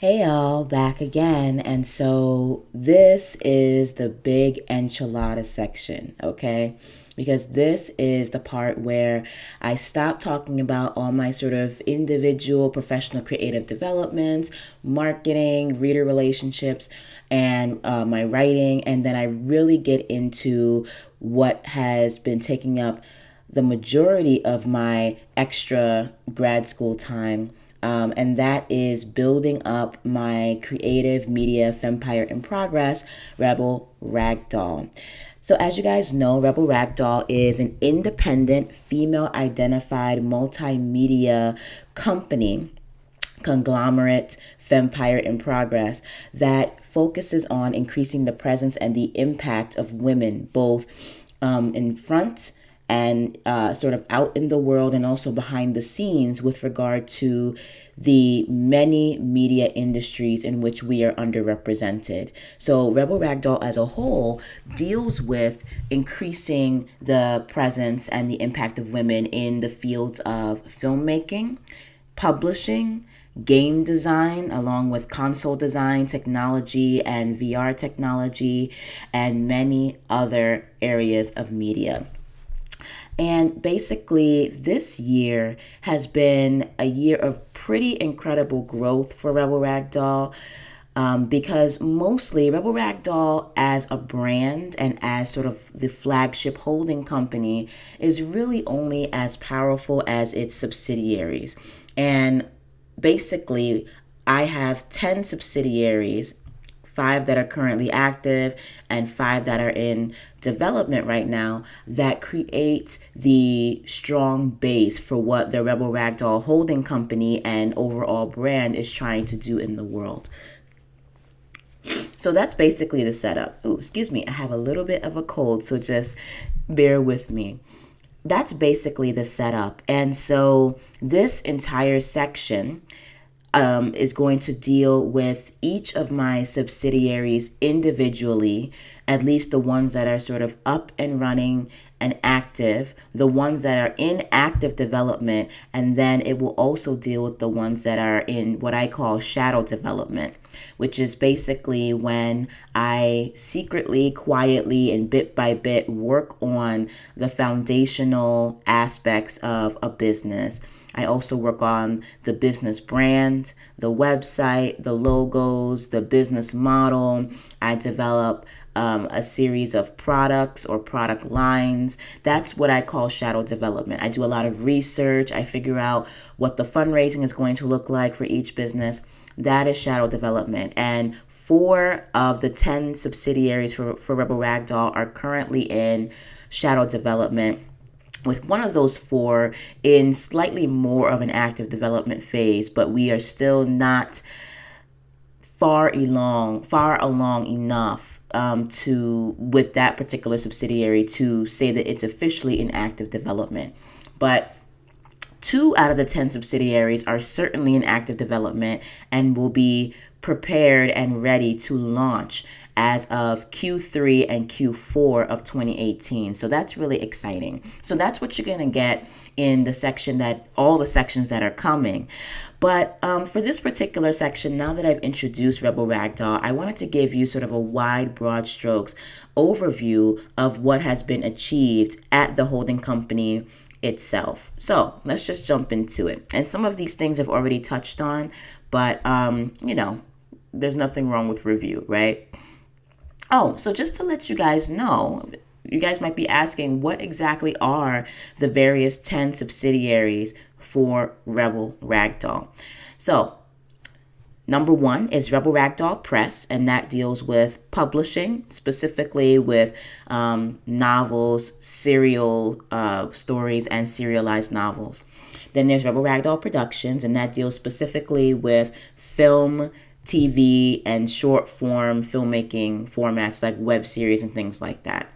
Hey y'all, back again. And so this is the big enchilada section, okay? Because this is the part where I stop talking about all my sort of individual professional creative developments, marketing, reader relationships, and my writing. And then I really get into what has been taking up the majority of my extra grad school time, and that is building up my creative media empire in progress, Rebel Ragdoll. So, as you guys know, Rebel Ragdoll is an independent, female identified multimedia company, conglomerate, empire in progress that focuses on increasing the presence and the impact of women, both in front and sort of out in the world and also behind the scenes with regard to the many media industries in which we are underrepresented. So Rebel Ragdoll as a whole deals with increasing the presence and the impact of women in the fields of filmmaking, publishing, game design, along with console design, technology, and VR technology, and many other areas of media. And basically, this year has been a year of pretty incredible growth for Rebel Ragdoll. Because mostly Rebel Ragdoll as a brand and as sort of the flagship holding company is really only as powerful as its subsidiaries. And basically, I have 10 subsidiaries, five that are currently active and five that are in development right now, that create the strong base for what the Rebel Ragdoll holding company and overall brand is trying to do in the world. So that's basically the setup. Ooh, excuse me, I have a little bit of a cold, so just bear with me. That's basically the setup. And so this entire section is going to deal with each of my subsidiaries individually, at least the ones that are sort of up and running and active, the ones that are in active development, and then it will also deal with the ones that are in what I call shadow development, which is basically when I secretly, quietly, and bit by bit work on the foundational aspects of a business. I also work on the business brand, the website, the logos, the business model. I develop a series of products or product lines. That's what I call shadow development. I do a lot of research. I figure out what the fundraising is going to look like for each business. That is shadow development. And 4 of the 10 subsidiaries for Rebel Ragdoll are currently in shadow development, with one of those 4 in slightly more of an active development phase, but we are still not far along enough to with that particular subsidiary to say that it's officially in active development. But 2 out of the 10 subsidiaries are certainly in active development and will be prepared and ready to launch as of Q3 and Q4 of 2018. So that's really exciting. So that's what you're going to get in the section that all the sections that are coming. But for this particular section, now that I've introduced Rebel Ragdoll, I wanted to give you sort of a wide, broad strokes overview of what has been achieved at the holding company itself. So let's just jump into it. And some of these things I've already touched on, but there's nothing wrong with review, right? Oh, so just to let you guys know, you guys might be asking, what exactly are the various 10 subsidiaries for Rebel Ragdoll? So number 1 is Rebel Ragdoll Press, and that deals with publishing, specifically with novels, serial stories, and serialized novels. Then there's Rebel Ragdoll Productions, and that deals specifically with film, TV, and short form filmmaking formats like web series and things like that.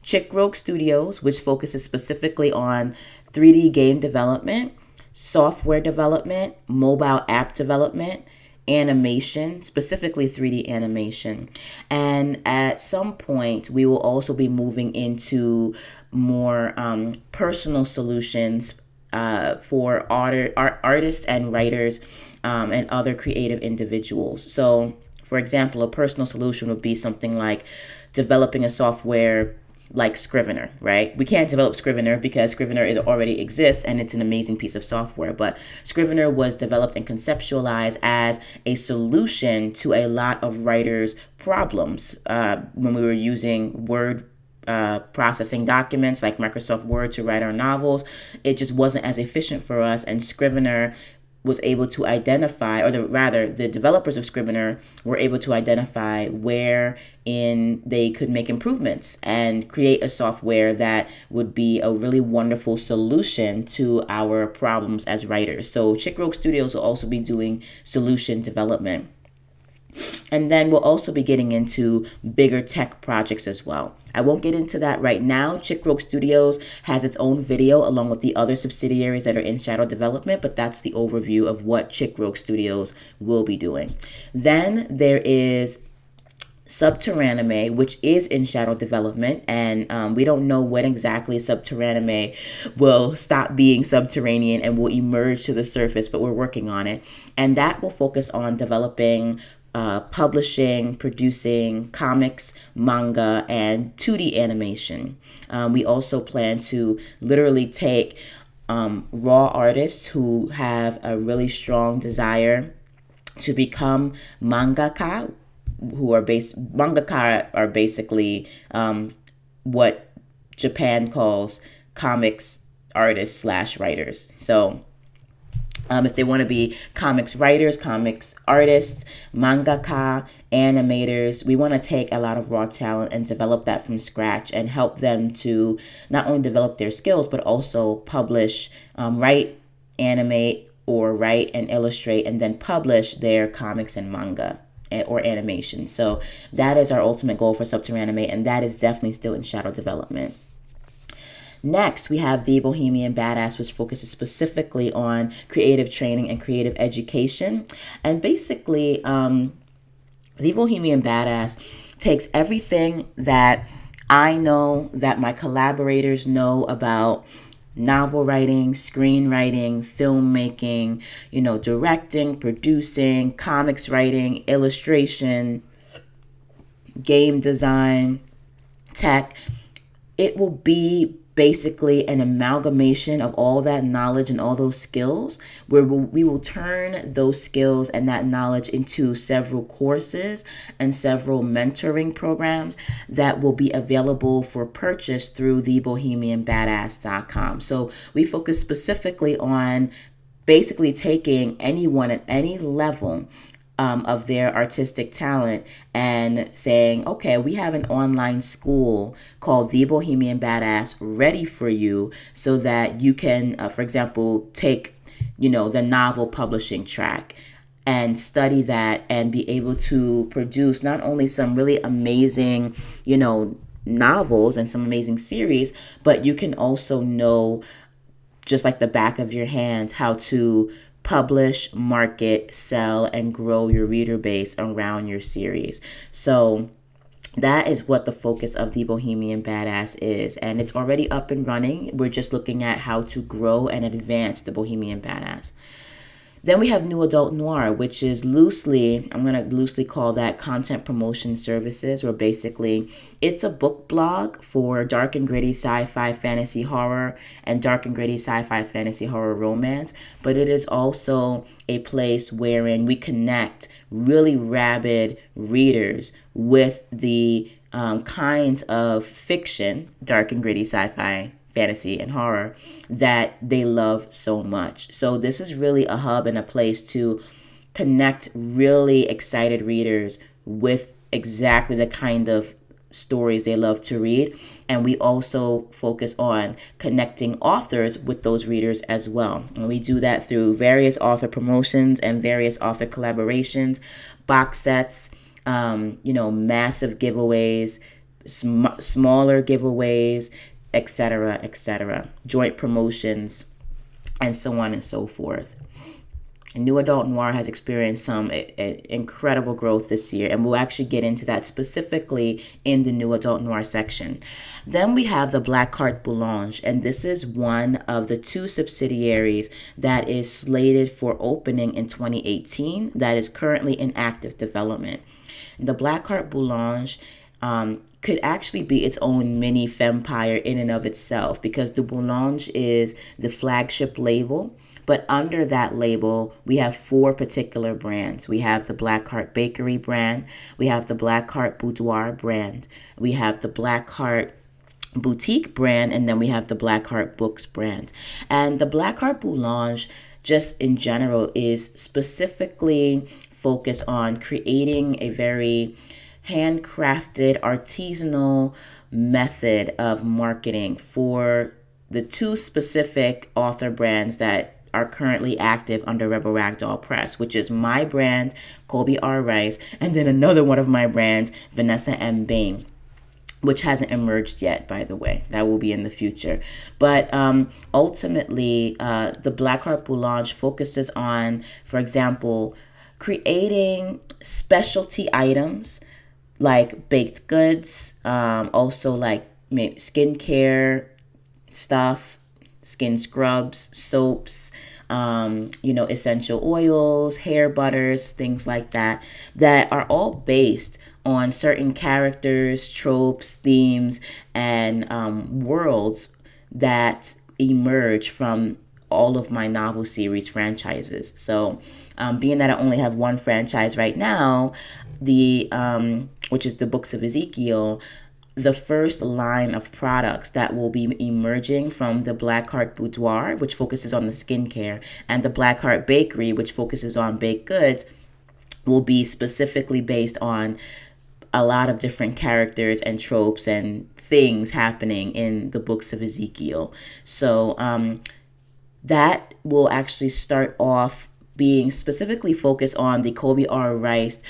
Chick Rogue Studios, which focuses specifically on 3D game development, software development, mobile app development, animation, specifically 3D animation. And at some point, we will also be moving into more personal solutions for artists and writers and other creative individuals. So, for example, a personal solution would be something like developing a software like Scrivener, right? We can't develop Scrivener because Scrivener already exists and it's an amazing piece of software. But Scrivener was developed and conceptualized as a solution to a lot of writers' problems when we were using Word processing documents like Microsoft Word to write our novels. It just wasn't as efficient for us, and Scrivener was able to identify, or the developers of Scrivener were able to identify where in they could make improvements and create a software that would be a really wonderful solution to our problems as writers. So Chick Rogue Studios will also be doing solution development. And then we'll also be getting into bigger tech projects as well. I won't get into that right now. Chick Rogue Studios has its own video along with the other subsidiaries that are in shadow development, but that's the overview of what Chick Rogue Studios will be doing. Then there is Subterranime, which is in shadow development, and we don't know when exactly Subterranime will stop being subterranean and will emerge to the surface, but we're working on it. And that will focus on developing publishing, producing comics, manga, and 2D animation. We also plan to literally take raw artists who have a really strong desire to become mangaka, mangaka are basically what Japan calls comics artists / writers. So if they want to be comics writers, comics artists, mangaka, animators, we want to take a lot of raw talent and develop that from scratch and help them to not only develop their skills, but also publish, write, animate, or write and illustrate, and then publish their comics and manga or animation. So that is our ultimate goal for Subterranime, and that is definitely still in shadow development. Next, we have The Bohemian Badass, which focuses specifically on creative training and creative education. And basically, The Bohemian Badass takes everything that I know, that my collaborators know about novel writing, screenwriting, filmmaking, directing, producing, comics writing, illustration, game design, tech. It will be basically an amalgamation of all that knowledge and all those skills, where we will turn those skills and that knowledge into several courses and several mentoring programs that will be available for purchase through thebohemianbadass.com. So we focus specifically on basically taking anyone at any level of their artistic talent and saying, okay, we have an online school called The Bohemian Badass ready for you, so that you can, for example, take, the novel publishing track and study that and be able to produce not only some really amazing, novels and some amazing series, but you can also know, just like the back of your hand, how to publish, market, sell, and grow your reader base around your series. So that is what the focus of The Bohemian Badass is. And it's already up and running. We're just looking at how to grow and advance The Bohemian Badass. Then we have New Adult Noir, which is I'm going to loosely call that content promotion services, where basically it's a book blog for dark and gritty sci-fi fantasy horror and dark and gritty sci-fi fantasy horror romance. But it is also a place wherein we connect really rabid readers with the kinds of fiction, dark and gritty sci-fi fantasy and horror, that they love so much. So this is really a hub and a place to connect really excited readers with exactly the kind of stories they love to read. And we also focus on connecting authors with those readers as well. And we do that through various author promotions and various author collaborations, box sets, massive giveaways, smaller giveaways, etc., joint promotions, and so on and so forth. New adult noir has experienced some incredible growth this year, and we'll actually get into that specifically in the new adult noir section. Then we have the Black Carte Boulange, and this is one of the two subsidiaries that is slated for opening in 2018 that is currently in active development. The Black Carte Boulange could actually be its own mini fempire in and of itself, because the Boulange is the flagship label. But under that label, we have four particular brands. We have the Black Carte Bakery brand, we have the Black Carte Boudoir brand, we have the Black Carte Boutique brand, and then we have the Black Carte Books brand. And the Black Carte Boulange, just in general, is specifically focused on creating a very handcrafted, artisanal method of marketing for the two specific author brands that are currently active under Rebel Ragdoll Press, which is my brand, Colby R. Rice, and then another one of my brands, Vanessa M. Bain, which hasn't emerged yet, by the way. That will be in the future. But ultimately, the Black Carte Boulange focuses on, for example, creating specialty items like baked goods, also like skincare stuff, skin scrubs, soaps, essential oils, hair butters, things like that, that are all based on certain characters, tropes, themes, and worlds that emerge from all of my novel series franchises. So being that I only have one franchise right now, which is the Books of Ezekiel, the first line of products that will be emerging from the Black Carte Boudoir, which focuses on the skincare, and the Black Carte Bakery, which focuses on baked goods, will be specifically based on a lot of different characters and tropes and things happening in the Books of Ezekiel. So that will actually start off being specifically focused on the Colby R. Rice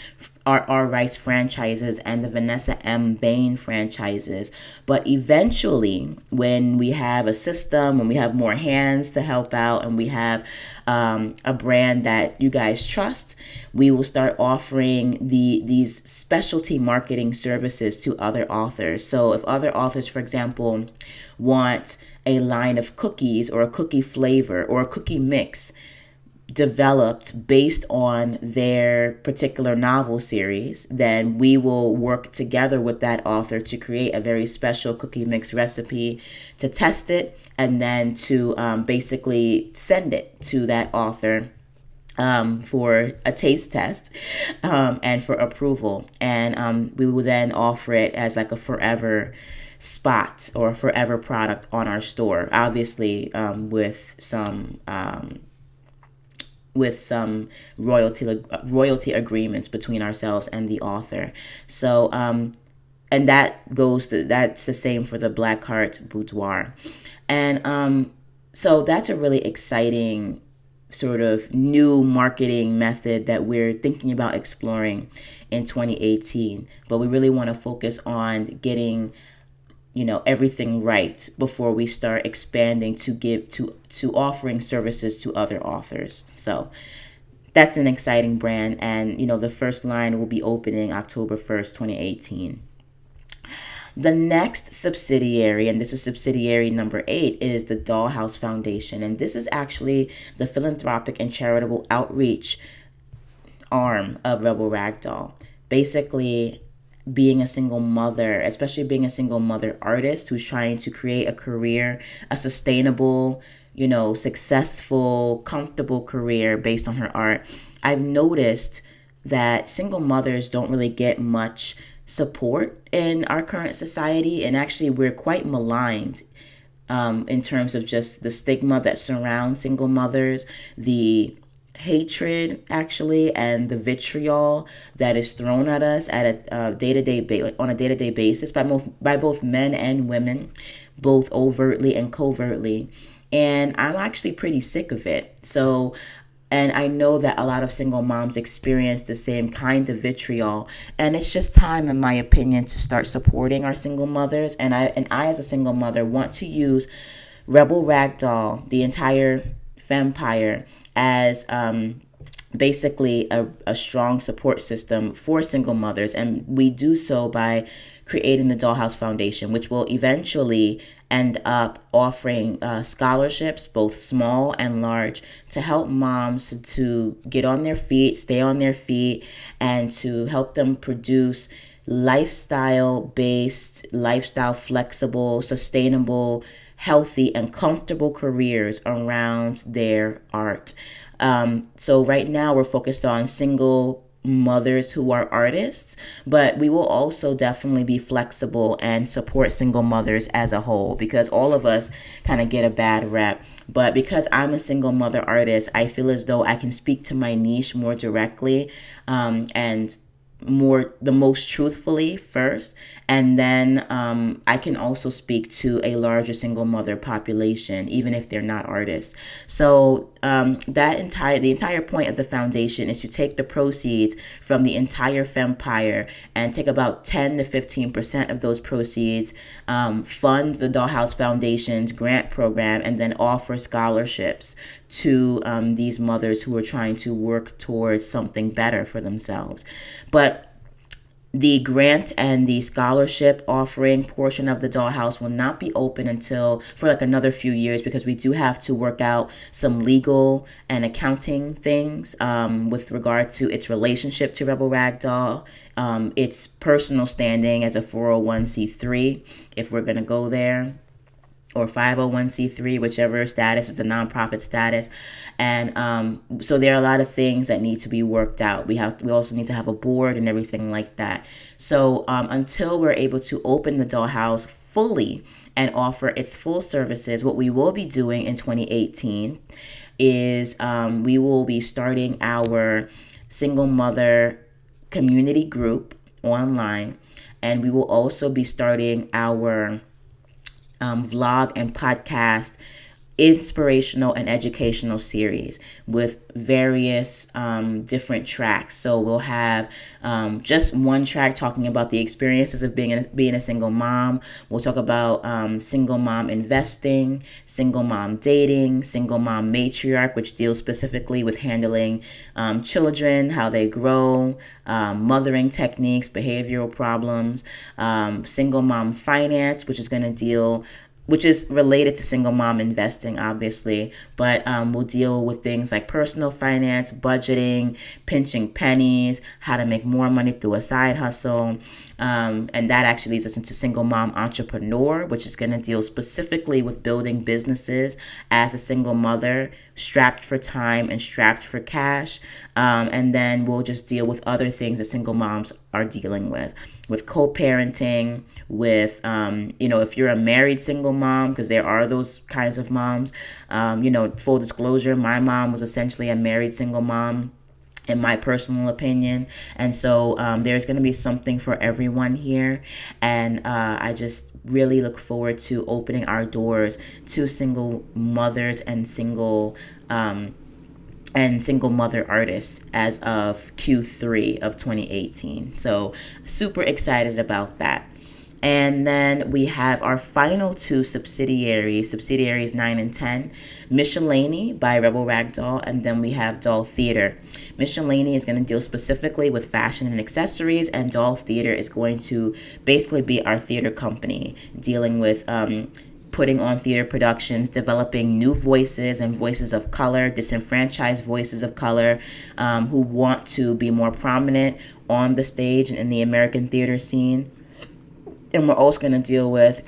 franchises and the Vanessa M. Bain franchises. But eventually, when we have a system, when we have more hands to help out, and we have a brand that you guys trust, we will start offering these specialty marketing services to other authors. So if other authors, for example, want a line of cookies or a cookie flavor or a cookie mix developed based on their particular novel series, then we will work together with that author to create a very special cookie mix recipe, to test it, and then to basically send it to that author for a taste test and for approval. And we will then offer it as like a forever spot or a forever product on our store, obviously with some royalty agreements between ourselves and the author. So and that's the same for the Black Carte Boudoir. And so that's a really exciting sort of new marketing method that we're thinking about exploring in 2018. But we really want to focus on getting everything right before we start expanding to offering services to other authors. So that's an exciting brand, and the first line will be opening October 1st, 2018. The next subsidiary, and this is subsidiary number 8, is the Dollhouse Foundation, and this is actually the philanthropic and charitable outreach arm of Rebel Ragdoll. Basically, being a single mother, especially being a single mother artist who's trying to create a career, a sustainable, successful, comfortable career based on her art, I've noticed that single mothers don't really get much support in our current society. And actually, we're quite maligned in terms of just the stigma that surrounds single mothers, the hatred actually, and the vitriol that is thrown at us at a day-to-day basis by both men and women, both overtly and covertly. And I'm actually pretty sick of it. So, and I know that a lot of single moms experience the same kind of vitriol, and it's just time, in my opinion, to start supporting our single mothers. And I as a single mother want to use Rebel Ragdoll, the entire Fempire, as basically a strong support system for single mothers. And we do so by creating the Dollhouse Foundation, which will eventually end up offering scholarships, both small and large, to help moms to get on their feet, stay on their feet, and to help them produce lifestyle-based, lifestyle-flexible, sustainable, healthy, and comfortable careers around their art. So right now we're focused on single mothers who are artists, but we will also definitely be flexible and support single mothers as a whole, because all of us kind of get a bad rep. But because I'm a single mother artist, I feel as though I can speak to my niche more directly, and the most truthfully first, and then I can also speak to a larger single mother population, even if they're not artists. So the entire point of the foundation is to take the proceeds from the entire Fempire and take about 10 to 15% of those proceeds, fund the Dollhouse Foundation's grant program, and then offer scholarships to these mothers who are trying to work towards something better for themselves. But the grant and the scholarship offering portion of the Dollhouse will not be open until for like another few years, because we do have to work out some legal and accounting things with regard to its relationship to Rebel Ragdoll, its personal standing as a 401c3, if we're going to go there, or 501c3, whichever status is the nonprofit status. And so there are a lot of things that need to be worked out. We also need to have a board and everything like that. So until we're able to open the Dollhouse fully and offer its full services, what we will be doing in 2018 is we will be starting our single mother community group online, and we will also be starting our vlog and podcast inspirational and educational series with various different tracks. So we'll have just one track talking about the experiences of being a single mom. We'll talk about single mom investing, single mom dating, single mom matriarch, which deals specifically with handling children, how they grow, mothering techniques, behavioral problems, single mom finance, which is related to single mom investing, obviously, but we'll deal with things like personal finance, budgeting, pinching pennies, how to make more money through a side hustle. And that actually leads us into single mom entrepreneur, which is going to deal specifically with building businesses as a single mother, strapped for time and strapped for cash. And then we'll just deal with other things that single moms are dealing with co-parenting, with, if you're a married single mom, because there are those kinds of moms. Full disclosure, my mom was essentially a married single mom, in my personal opinion. And so there's going to be something for everyone here. And I just really look forward to opening our doors to single mothers and single mother artists as of Q3 of 2018. So super excited about that. And then we have our final two subsidiaries 9 and 10, Miscellany by Rebel Ragdoll, and then we have Doll Theater. Miscellany is going to deal specifically with fashion and accessories, and Doll Theater is going to basically be our theater company, dealing with putting on theater productions, developing new voices and voices of color, disenfranchised voices of color, who want to be more prominent on the stage and in the American theater scene. And we're also going to deal with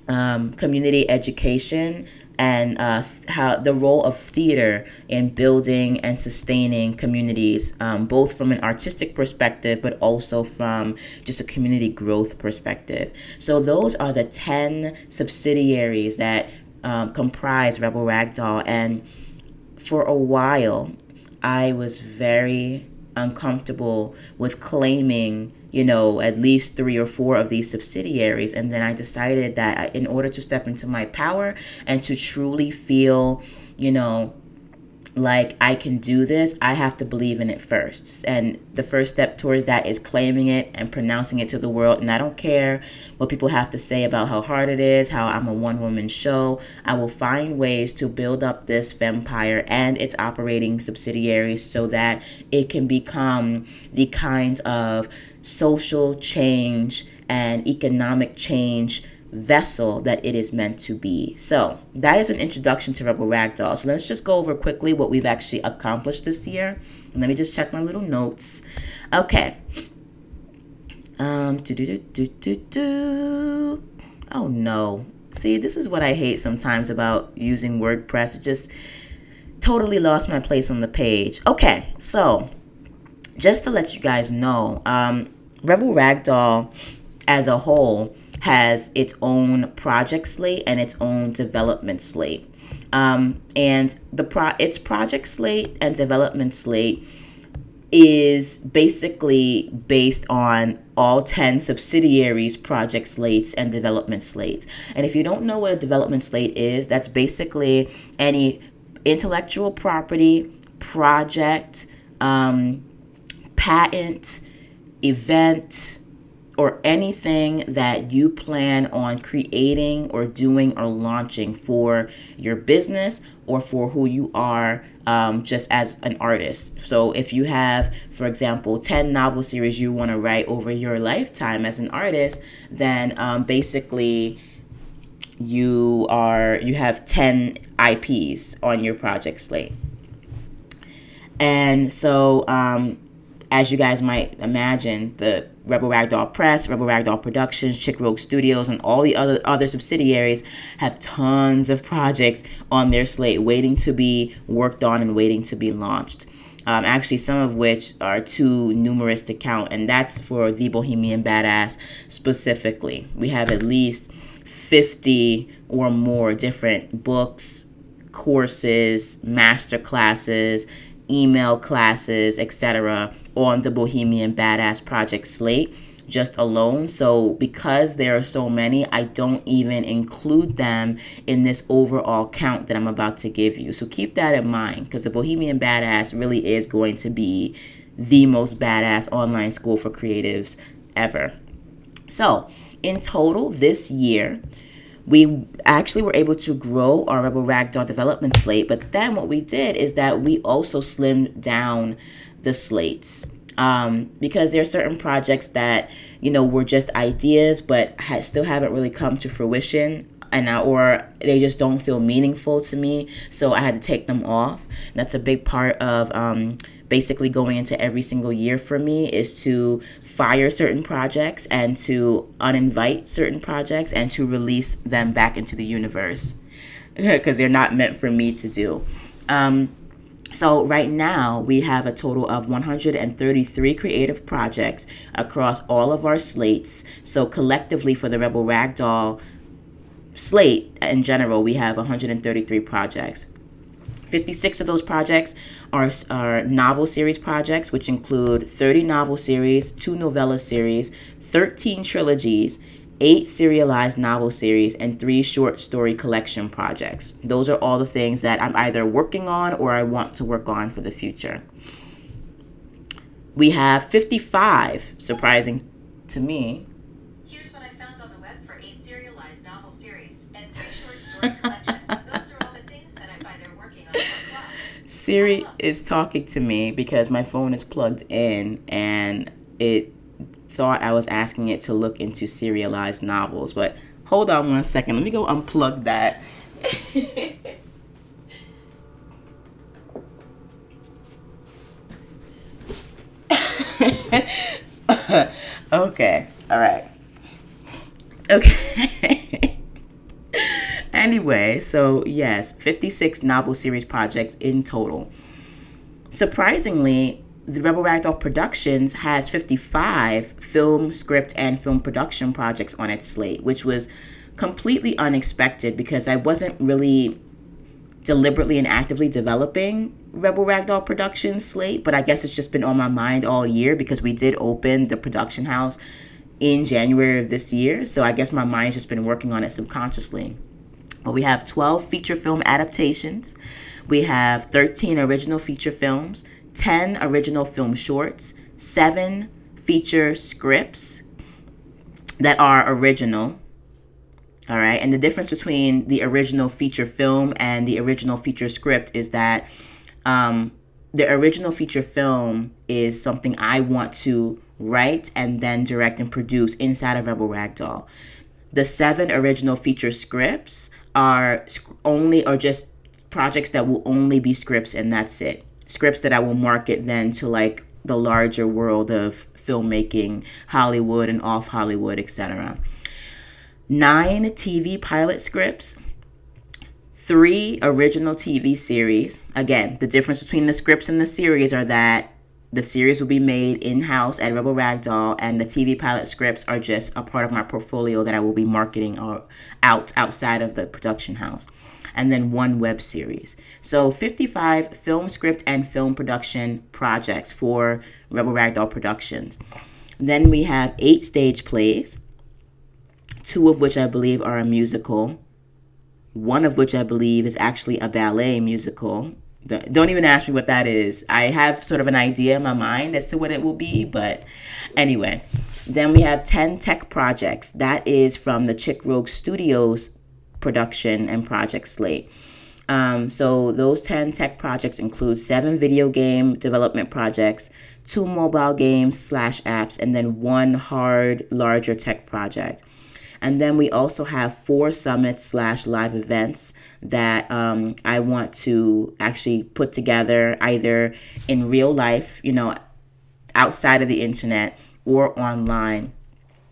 community education and how the role of theater in building and sustaining communities, both from an artistic perspective, but also from just a community growth perspective. So those are the 10 subsidiaries that comprise Rebel Ragdoll. And for a while, I was very uncomfortable with claiming at least 3 or 4 of these subsidiaries. And then I decided that in order to step into my power and to truly feel, like I can do this, I have to believe in it first. And the first step towards that is claiming it and pronouncing it to the world. And I don't care what people have to say about how hard it is, how I'm a one-woman show. I will find ways to build up this vampire and its operating subsidiaries so that it can become the kind of social change and economic change vessel that it is meant to be. So that is an introduction to Rebel Ragdoll. So let's just go over quickly what we've actually accomplished this year. Let me just check my little notes. Okay. Oh no. See, this is what I hate sometimes about using WordPress. It just totally lost my place on the page. Okay, so just to let you guys know, Rebel Ragdoll as a whole has its own project slate and its own development slate. And its project slate and development slate is basically based on all 10 subsidiaries, project slates, and development slates. And if you don't know what a development slate is, that's basically any intellectual property, project, patent, event, or anything that you plan on creating or doing or launching for your business or for who you are just as an artist. So if you have, for example, 10 novel series you want to write over your lifetime as an artist, then basically you have 10 IPs on your project slate. And so as you guys might imagine, the Rebel Ragdoll Press, Rebel Ragdoll Productions, Chick Rogue Studios, and all the other subsidiaries have tons of projects on their slate waiting to be worked on and waiting to be launched. Actually, some of which are too numerous to count, and that's for the Bohemian Badass specifically. We have at least 50 or more different books, courses, master classes, email classes, etc. on the Bohemian Badass project slate just alone. So because there are so many, I don't even include them in this overall count that I'm about to give you. So keep that in mind, because the Bohemian Badass really is going to be the most badass online school for creatives ever. So in total this year, we actually were able to grow our Rebel Ragdoll development slate, but then what we did is that we also slimmed down the slates because there are certain projects that, were just ideas but still haven't really come to fruition, or they just don't feel meaningful to me, so I had to take them off. And that's a big part of basically going into every single year for me, is to fire certain projects and to uninvite certain projects and to release them back into the universe because they're not meant for me to do. So right now we have a total of 133 creative projects across all of our slates. So collectively for the Rebel Ragdoll slate in general, we have 133 projects. 56 of those projects are novel series projects, which include 30 novel series, 2 novella series, 13 trilogies, 8 serialized novel series, and 3 short story collection projects. Those are all the things that I'm either working on or I want to work on for the future. We have 55, surprising to me. Here's what I found on the web for 8 serialized novel series and 3 short story collection. Those are all the things that I'm either working on or apply. Siri is talking to me because my phone is plugged in and it thought I was asking it to look into serialized novels. But hold on one second. Let me go unplug that. Okay. All right. Okay. Anyway, so yes, 56 novel series projects in total. Surprisingly, the Rebel Ragdoll Productions has 55 film, script, and film production projects on its slate, which was completely unexpected because I wasn't really deliberately and actively developing Rebel Ragdoll Productions slate, but I guess it's just been on my mind all year because we did open the production house in January of this year, so I guess my mind's just been working on it subconsciously. But we have 12 feature film adaptations. We have 13 original feature films, 10 original film shorts, 7 feature scripts that are original. All right. And the difference between the original feature film and the original feature script is that the original feature film is something I want to write and then direct and produce inside of Rebel Ragdoll. The 7 original feature scripts are just projects that will only be scripts, and that's it. Scripts that I will market then to like the larger world of filmmaking, Hollywood and off Hollywood, etc. 9 TV pilot scripts, 3 original TV series. Again, the difference between the scripts and the series are that the series will be made in-house at Rebel Ragdoll, and the TV pilot scripts are just a part of my portfolio that I will be marketing outside of the production house. And then 1 web series. So 55 film script and film production projects for Rebel Ragdoll Productions. Then we have 8 stage plays, 2 of which I believe are a musical, 1 of which I believe is actually a ballet musical. Don't even ask me what that is. I have sort of an idea in my mind as to what it will be, but anyway. Then we have 10 tech projects. That is from the Chick Rogue Studios production and project slate. So those 10 tech projects include 7 video game development projects, 2 mobile games / apps, and then 1 hard, larger tech project. And then we also have 4 summits / live events that I want to actually put together either in real life, outside of the internet, or online.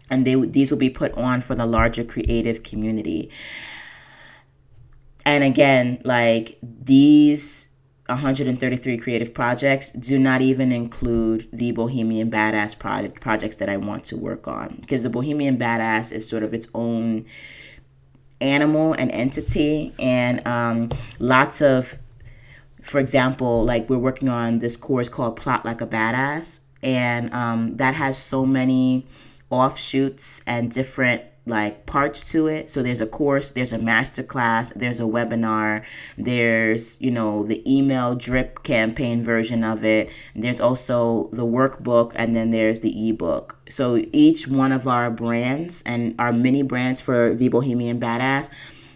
And these will be put on for the larger creative community. And again, like these 133 creative projects do not even include the Bohemian Badass projects that I want to work on, because the Bohemian Badass is sort of its own animal and entity, and lots of, for example, like we're working on this course called Plot Like a Badass, and that has so many offshoots and different like parts to it. So there's a course, there's a master class, there's a webinar, there's, the email drip campaign version of it. There's also the workbook, and then there's the ebook. So each one of our brands and our mini brands for the Bohemian Badass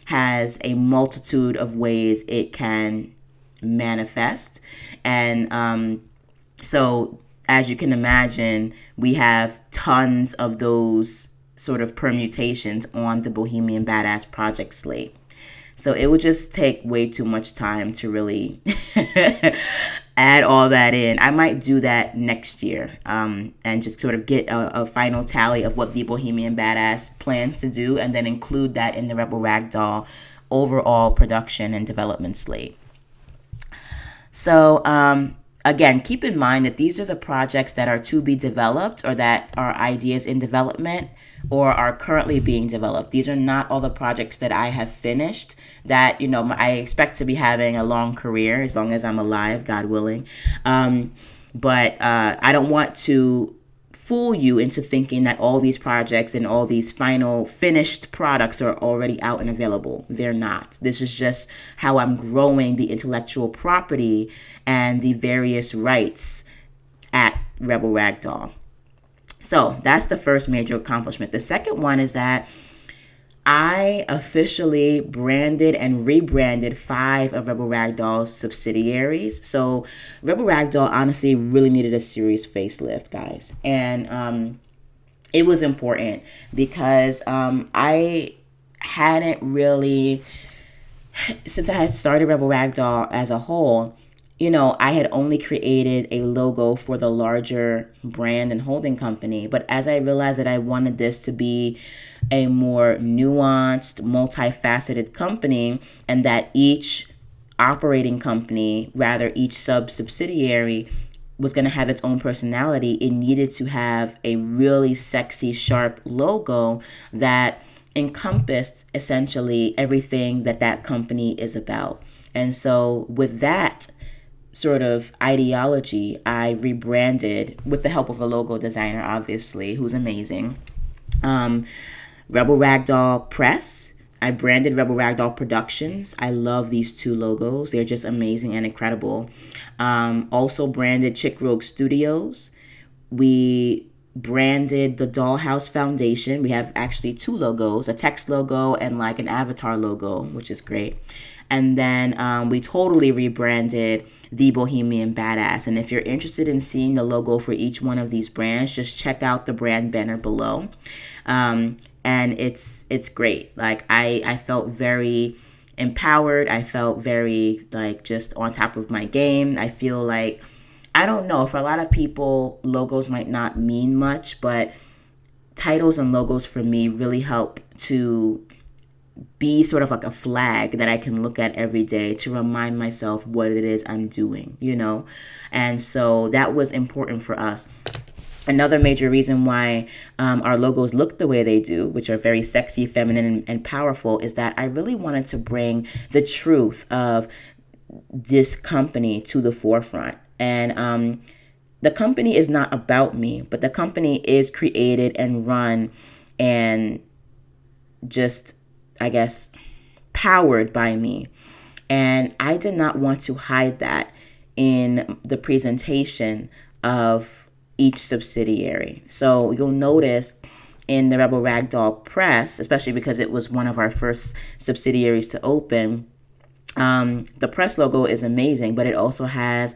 has a multitude of ways it can manifest. And so as you can imagine, we have tons of those sort of permutations on the Bohemian Badass project slate. So it would just take way too much time to really add all that in. I might do that next year and just sort of get a final tally of what the Bohemian Badass plans to do, and then include that in the Rebel Ragdoll overall production and development slate. So again, keep in mind that these are the projects that are to be developed, or that are ideas in development or are currently being developed. These are not all the projects that I have finished that, I expect to be having a long career as long as I'm alive, God willing. But I don't want to fool you into thinking that all these projects and all these final finished products are already out and available. They're not. This is just how I'm growing the intellectual property and the various rights at Rebel Ragdoll. So that's the first major accomplishment. The second one is that I officially branded and rebranded 5 of Rebel Ragdoll's subsidiaries. So Rebel Ragdoll honestly really needed a serious facelift, guys. And it was important because I hadn't really, since I had started Rebel Ragdoll as a whole, I had only created a logo for the larger brand and holding company. But as I realized that I wanted this to be a more nuanced, multifaceted company, and that each operating company, rather each subsidiary, was going to have its own personality, it needed to have a really sexy, sharp logo that encompassed essentially everything that company is about. And so with that sort of ideology, I rebranded, with the help of a logo designer, obviously, who's amazing, Rebel Ragdoll Press, I branded Rebel Ragdoll Productions. I love these two logos. They're just amazing and incredible. Also branded Chick Rogue Studios. We branded the Dollhouse Foundation. We have actually two logos, a text logo and like an avatar logo, which is great. And then we totally rebranded The Bohemian Badass. And if you're interested in seeing the logo for each one of these brands, just check out the brand banner below. And it's great. Like I felt very empowered. I felt very like just on top of my game. I feel like, I don't know, for a lot of people, logos might not mean much, but titles and logos for me really help to be sort of like a flag that I can look at every day to remind myself what it is I'm doing, you know? And so that was important for us. Another major reason why our logos look the way they do, which are very sexy, feminine, and powerful, is that I really wanted to bring the truth of this company to the forefront. And the company is not about me, but the company is created and run and just, I guess, powered by me. And I did not want to hide that in the presentation of each subsidiary. So you'll notice in the Rebel Ragdoll Press, especially because it was one of our first subsidiaries to open, the press logo is amazing, but it also has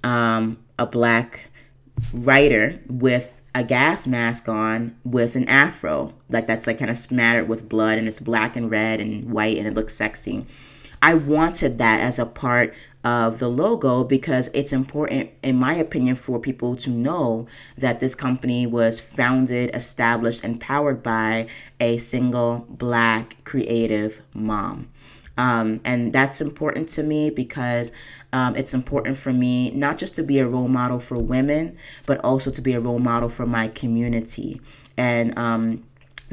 a black writer with a gas mask on with an afro, like that's like kind of smattered with blood, and it's black and red and white, and it looks sexy. I wanted that as a part of the logo because it's important, in my opinion, for people to know that this company was founded, established, and powered by a single black creative mom. And that's important to me because it's important for me not just to be a role model for women, but also to be a role model for my community. And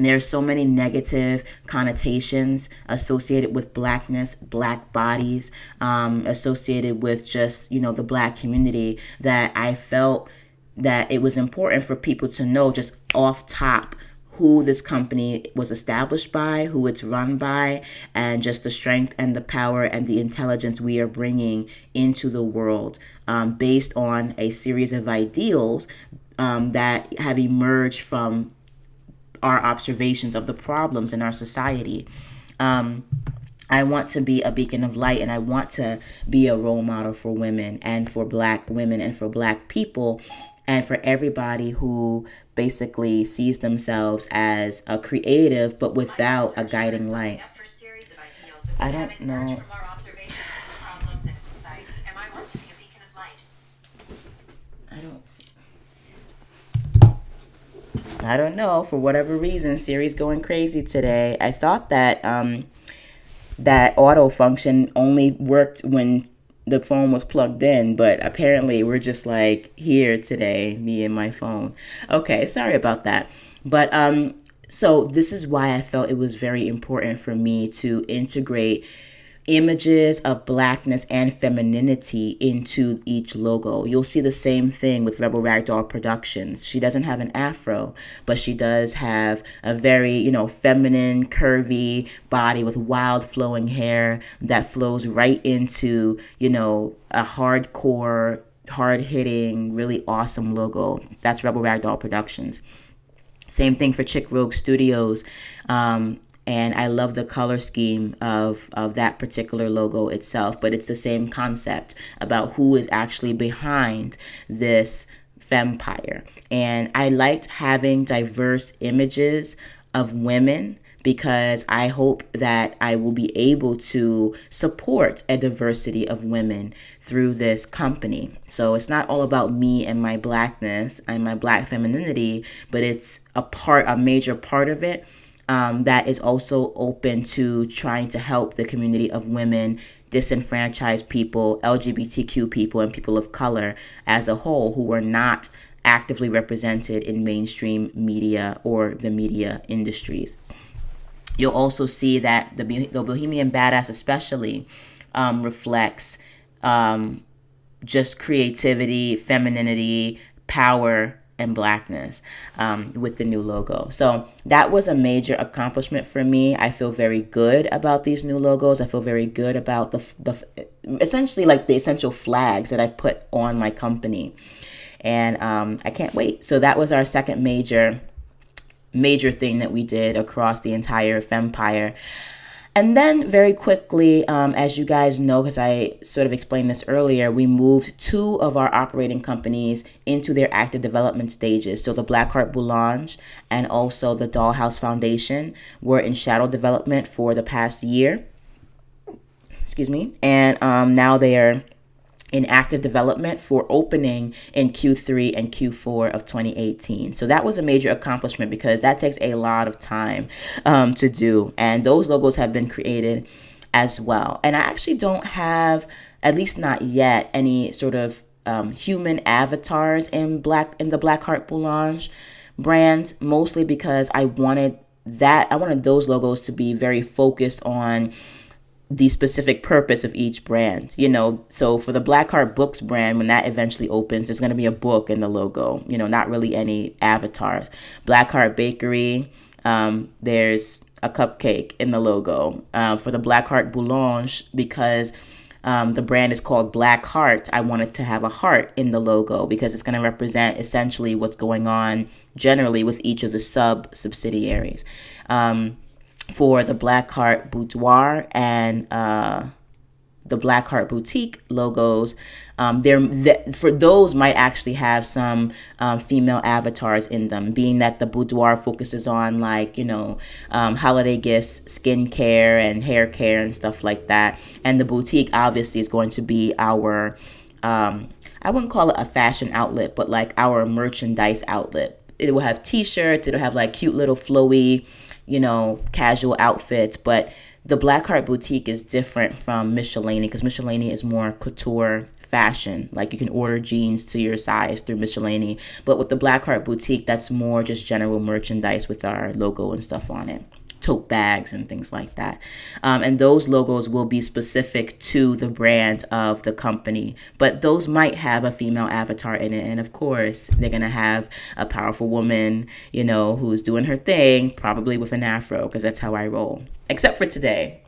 there's so many negative connotations associated with blackness, black bodies, associated with just, you know, the black community, that I felt that it was important for people to know just off top who this company was established by, who it's run by, and just the strength and the power and the intelligence we are bringing into the world, based on a series of ideals that have emerged from our observations of the problems in our society. I want to be a beacon of light, and I want to be a role model for women and for black women and for black people and for everybody who basically sees themselves as a creative but without a guiding light. I don't know. I don't know. For whatever reason, Siri's going crazy today. I thought that that auto function only worked when the phone was plugged in, but apparently we're just like here today, me and my phone. Okay, sorry about that. But so this is why I felt it was very important for me to integrate images of blackness and femininity into each logo. You'll see the same thing with Rebel Ragdoll Productions. She doesn't have an afro, but she does have a very, you know, feminine, curvy body with wild flowing hair that flows right into, you know, a hardcore, hard-hitting, really awesome logo. That's Rebel Ragdoll Productions. Same thing for Chick Rogue Studios. And I love the color scheme of that particular logo itself, but it's the same concept about who is actually behind this fempire. And I liked having diverse images of women because I hope that I will be able to support a diversity of women through this company. So it's not all about me and my blackness and my black femininity, but it's a major part of it. That is also open to trying to help the community of women, disenfranchised people, LGBTQ people, and people of color as a whole who are not actively represented in mainstream media or the media industries. You'll also see that the Bohemian Badass especially reflects just creativity, femininity, power, and blackness with the new logo. So that was a major accomplishment for me. I feel very good about these new logos. I feel very good about the essentially like the essential flags that I've put on my company. And I can't wait. So that was our second major thing that we did across the entire Fempire. And then very quickly, as you guys know, because I sort of explained this earlier, we moved 2 of our operating companies into their active development stages. So the Blackheart Boulange and also the Dollhouse Foundation were in shadow development for the past year. Excuse me. And now they are in active development for opening in Q3 and Q4 of 2018. So that was a major accomplishment because that takes a lot of time to do. And those logos have been created as well. And I actually don't have, at least not yet, any sort of human avatars in the Blackheart Boulange brand, mostly because I wanted those logos to be very focused on the specific purpose of each brand, so for the Blackheart Books brand, when that eventually opens, there's going to be a book in the logo, not really any avatars. Blackheart Bakery, there's a cupcake in the logo. For the Blackheart Boulange, because the brand is called Black Heart, I wanted to have a heart in the logo because it's going to represent essentially what's going on generally with each of the subsidiaries. For the Blackheart Boudoir and the Blackheart Boutique logos, for those might actually have some female avatars in them, being that the Boudoir focuses on holiday gifts, skincare and hair care and stuff like that. And the Boutique obviously is going to be our, I wouldn't call it a fashion outlet, but like our merchandise outlet. It will have t-shirts, it'll have like cute little flowy, casual outfits, but the Blackheart Boutique is different from Michelini because Michelini is more couture fashion. Like you can order jeans to your size through Michelini, but with the Blackheart Boutique, that's more just general merchandise with our logo and stuff on it. Tote bags and things like that. And those logos will be specific to the brand of the company, but those might have a female avatar in it. And of course, they're going to have a powerful woman, who's doing her thing, probably with an afro, because that's how I roll. Except for today.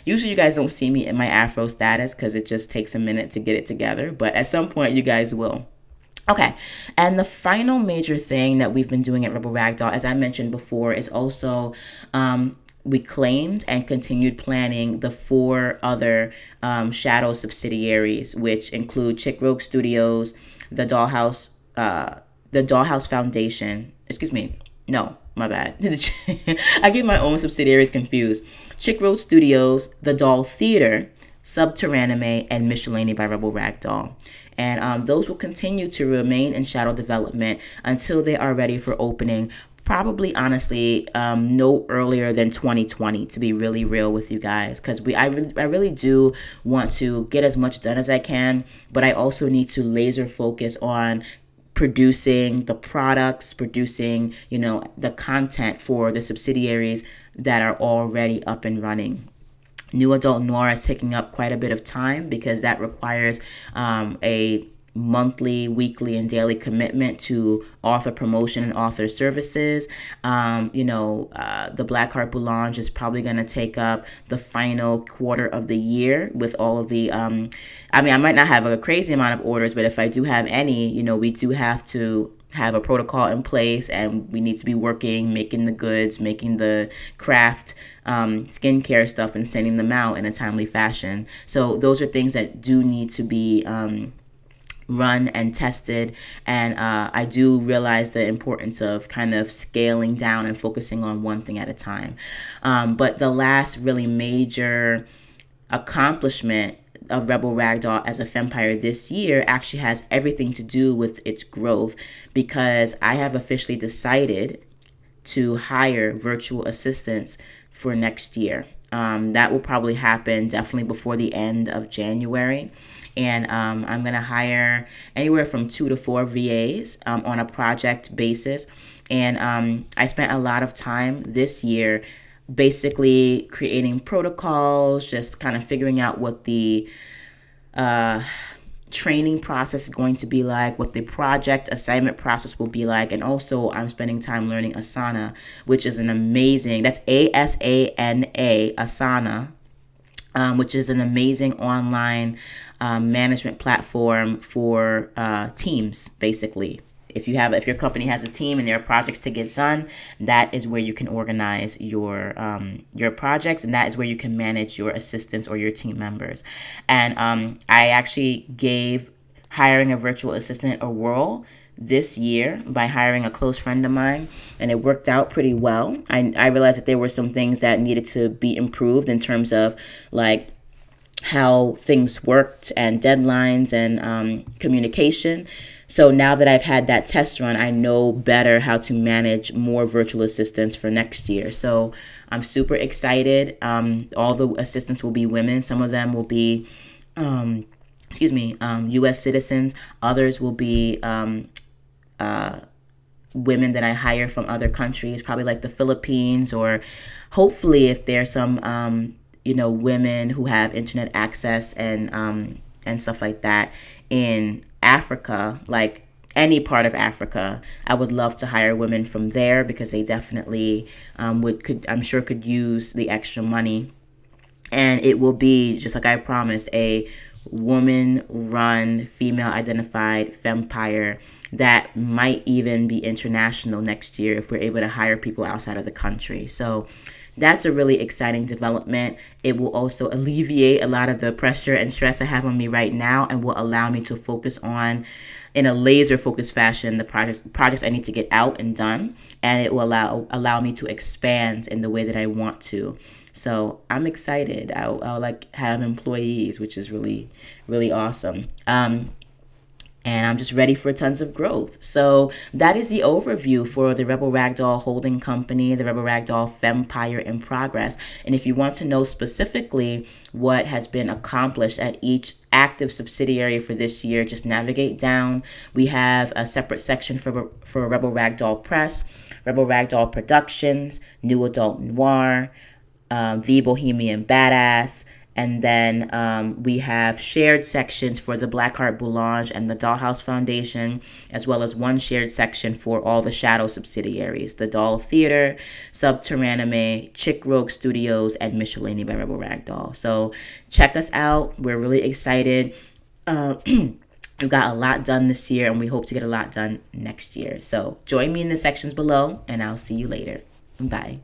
Usually you guys don't see me in my afro status because it just takes a minute to get it together, but at some point you guys will. Okay, and the final major thing that we've been doing at Rebel Ragdoll, as I mentioned before, is also we claimed and continued planning the 4 other shadow subsidiaries, which include Chick Rogue Studios, the Dollhouse Foundation. Excuse me, no, my bad. I get my own subsidiaries confused. Chick Rogue Studios, the Doll Theater, Subterranime, and Michelini by Rebel Ragdoll. And those will continue to remain in shadow development until they are ready for opening, probably, honestly, no earlier than 2020, to be really real with you guys, because I really do want to get as much done as I can, but I also need to laser focus on producing the products, producing, the content for the subsidiaries that are already up and running. New Adult Noir is taking up quite a bit of time because that requires a monthly, weekly, and daily commitment to author promotion and author services. The Blackheart Boulange is probably going to take up the final quarter of the year with all of the, I might not have a crazy amount of orders, but if I do have any, we do have to have a protocol in place, and we need to be working, making the goods, making the craft skincare stuff and sending them out in a timely fashion. So those are things that do need to be run and tested, and I do realize the importance of kind of scaling down and focusing on one thing at a time. But the last really major accomplishment of Rebel Ragdoll as a Fempire this year actually has everything to do with its growth, because I have officially decided to hire virtual assistants for next year. That will probably happen definitely before the end of January. And I'm going to hire anywhere from 2 to 4 VAs on a project basis. And I spent a lot of time this year basically creating protocols, just kind of figuring out what the training process is going to be like, what the project assignment process will be like. And also I'm spending time learning Asana, which is an amazing, that's ASANA, Asana, which is an amazing online management platform for teams, basically. If your company has a team and there are projects to get done, that is where you can organize your projects, and that is where you can manage your assistants or your team members. And I actually gave hiring a virtual assistant a whirl this year by hiring a close friend of mine, and it worked out pretty well. I realized that there were some things that needed to be improved in terms of like how things worked and deadlines and communication. So now that I've had that test run, I know better how to manage more virtual assistants for next year. So I'm super excited. All the assistants will be women. Some of them will be, U.S. citizens. Others will be women that I hire from other countries, probably like the Philippines, or hopefully if there's some, women who have internet access and stuff like that in Africa, like any part of Africa. I would love to hire women from there because they definitely could use the extra money. And it will be, just like I promised, a woman-run, female-identified fempire that might even be international next year if we're able to hire people outside of the country. So that's a really exciting development. It will also alleviate a lot of the pressure and stress I have on me right now, and will allow me to focus on, in a laser focused fashion, the projects I need to get out and done, and it will allow me to expand in the way that I want to. So I'm excited. I'll like have employees, which is really, really awesome. And I'm just ready for tons of growth. So that is the overview for the Rebel Ragdoll Holding Company, the Rebel Ragdoll Fempire in progress. And if you want to know specifically what has been accomplished at each active subsidiary for this year, just navigate down. We have a separate section for Rebel Ragdoll Press, Rebel Ragdoll Productions, New Adult Noir, The Bohemian Badass, and then we have shared sections for the Blackheart Boulange and the Dollhouse Foundation, as well as one shared section for all the shadow subsidiaries, the Doll Theater, Subterranime, Chick Rogue Studios, and Miscellany by Rebel Ragdoll. So check us out. We're really excited. We've got a lot done this year, and we hope to get a lot done next year. So join me in the sections below, and I'll see you later. Bye.